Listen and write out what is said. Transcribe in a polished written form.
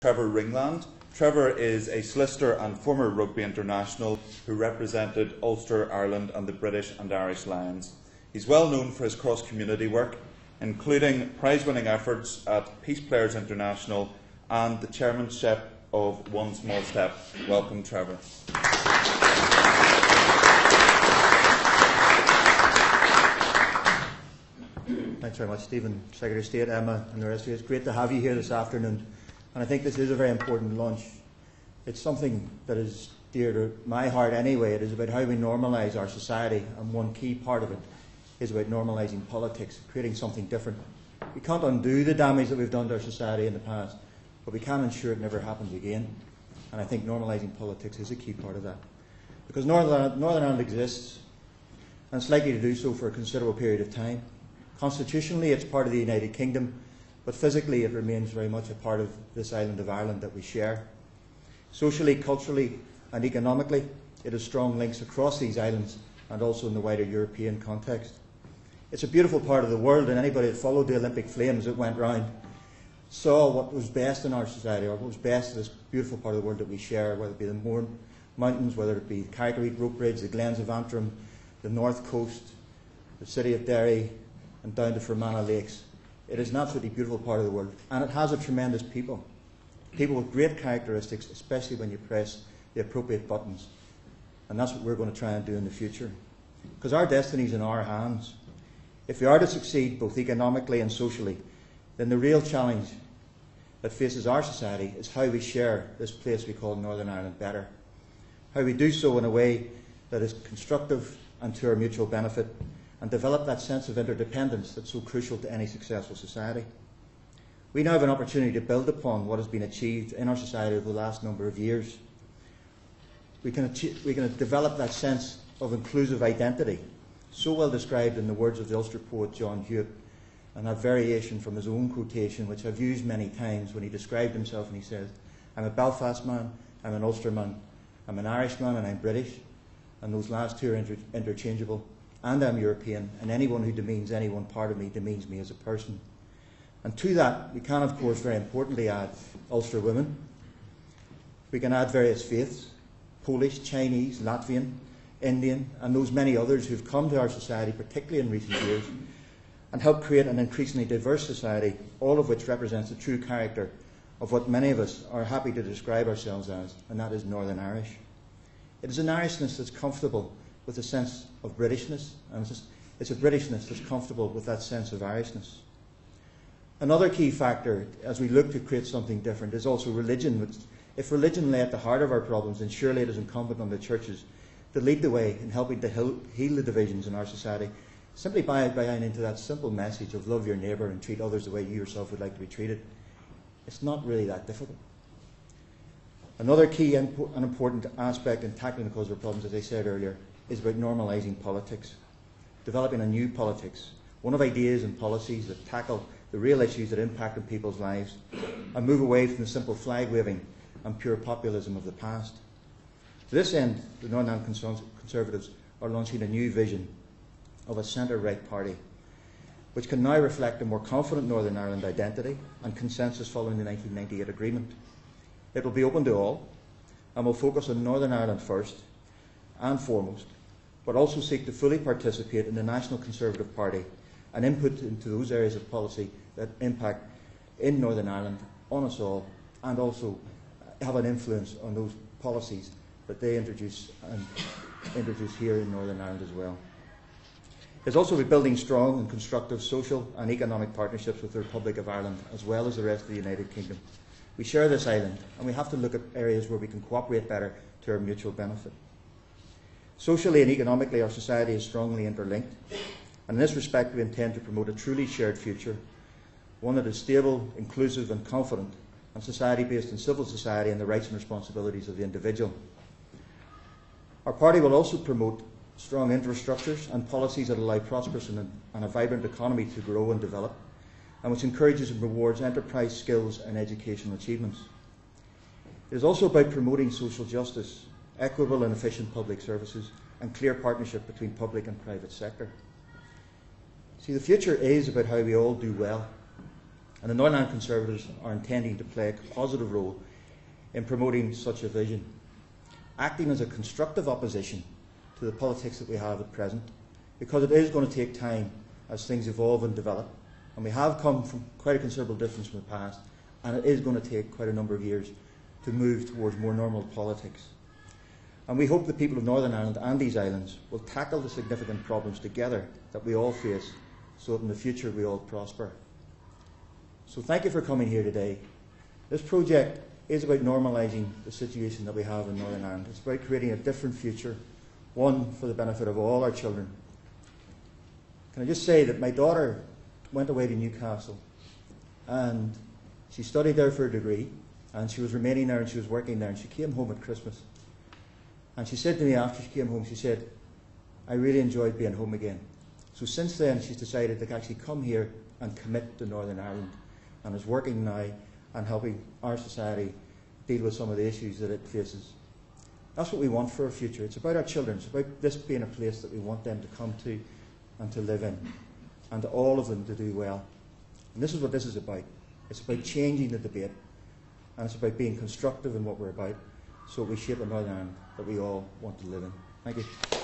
Trevor Ringland. Trevor is a solicitor and former rugby international who represented Ulster, Ireland and the British and Irish Lions. He's well known for his cross-community work, including prize-winning efforts at Peace Players International and the chairmanship of One Small Step. Welcome, Trevor. Thanks very much, Stephen, Secretary of State, Emma and the rest of you. It's great to have you here this afternoon. And I think this is a very important launch. It's something that is dear to my heart anyway. It is about how we normalise our society, and one key part of it is about normalising politics, creating something different. We can't undo the damage that we've done to our society in the past, but we can ensure it never happens again. And I think normalising politics is a key part of that. Because Northern Ireland exists, and it's likely to do so for a considerable period of time. Constitutionally, it's part of the United Kingdom, but physically it remains very much a part of this island of Ireland that we share. Socially, culturally and economically, it has strong links across these islands and also in the wider European context. It's a beautiful part of the world, and anybody that followed the Olympic flames that went round saw what was best in our society, or what was best in this beautiful part of the world that we share, whether it be the Mourne Mountains, whether it be the Carrickreek Rope Bridge, the Glens of Antrim, the North Coast, the city of Derry and down to Fermanagh Lakes. It is an absolutely beautiful part of the world, and it has a tremendous people with great characteristics, especially when you press the appropriate buttons. And that's what we're going to try and do in the future. Because our destiny is in our hands. If we are to succeed both economically and socially, then the real challenge that faces our society is how we share this place we call Northern Ireland better. How we do so in a way that is constructive and to our mutual benefit, and develop that sense of interdependence that's so crucial to any successful society. We now have an opportunity to build upon what has been achieved in our society over the last number of years. We can develop that sense of inclusive identity, so well described in the words of the Ulster poet John Hewitt, and that variation from his own quotation, which I've used many times when he described himself, and he says, "I'm a Belfast man, I'm an Ulster man, I'm an Irishman and I'm British," and those last two are interchangeable. "And I'm European, and anyone who demeans any one part of me demeans me as a person." And to that, we can, of course, very importantly add Ulster women. We can add various faiths, Polish, Chinese, Latvian, Indian, and those many others who've come to our society, particularly in recent years, and helped create an increasingly diverse society, all of which represents the true character of what many of us are happy to describe ourselves as, and that is Northern Irish. It is an Irishness that's comfortable with a sense of Britishness, and it's a Britishness that's comfortable with that sense of Irishness. Another key factor, as we look to create something different, is also religion. If religion lay at the heart of our problems, then surely it is incumbent on the churches to lead the way in helping to heal the divisions in our society, simply by buying into that simple message of love your neighbour and treat others the way you yourself would like to be treated. It's not really that difficult. Another key and important aspect in tackling the cause of our problems, as I said earlier, is about normalising politics, developing a new politics, one of ideas and policies that tackle the real issues that impact on people's lives, and move away from the simple flag waving and pure populism of the past. To this end, the Northern Ireland Conservatives are launching a new vision of a centre-right party, which can now reflect a more confident Northern Ireland identity and consensus following the 1998 agreement. It will be open to all, and will focus on Northern Ireland first and foremost, but also seek to fully participate in the National Conservative Party and input into those areas of policy that impact in Northern Ireland on us all, and also have an influence on those policies that they introduce here in Northern Ireland as well. It's also about building strong and constructive social and economic partnerships with the Republic of Ireland as well as the rest of the United Kingdom. We share this island, and we have to look at areas where we can cooperate better to our mutual benefit. Socially and economically, our society is strongly interlinked, and in this respect we intend to promote a truly shared future, one that is stable, inclusive and confident, and society based in civil society and the rights and responsibilities of the individual. Our party will also promote strong infrastructures and policies that allow prosperous and a vibrant economy to grow and develop, and which encourages and rewards enterprise, skills and educational achievements. It is also about promoting social justice, equitable and efficient public services, and clear partnership between public and private sector. See, the future is about how we all do well, And the Northern Ireland Conservatives are intending to play a positive role in promoting such a vision, acting as a constructive opposition to the politics that we have at present, because it is going to take time as things evolve and develop. And we have come from quite a considerable distance from the past, and it is going to take quite a number of years to move towards more normal politics. And we hope the people of Northern Ireland and these islands will tackle the significant problems together that we all face, so that in the future we all prosper. So thank you for coming here today. This project is about normalising the situation that we have in Northern Ireland. It's about creating a different future, one for the benefit of all our children. Can I just say that my daughter went away to Newcastle, and she studied there for a degree, and she was remaining there and she was working there, and she came home at Christmas. And she said to me after she came home, she said, I really enjoyed being home again. So since then she's decided to actually come here and commit to Northern Ireland, and is working now and helping our society deal with some of the issues that it faces. That's what we want for our future. It's about our children. It's about this being a place that we want them to come to and to live in, and to all of them to do well. And this is what this is about. It's about changing the debate, and it's about being constructive in what we're about, so we shape a Northern Ireland that we all want to live in. Thank you.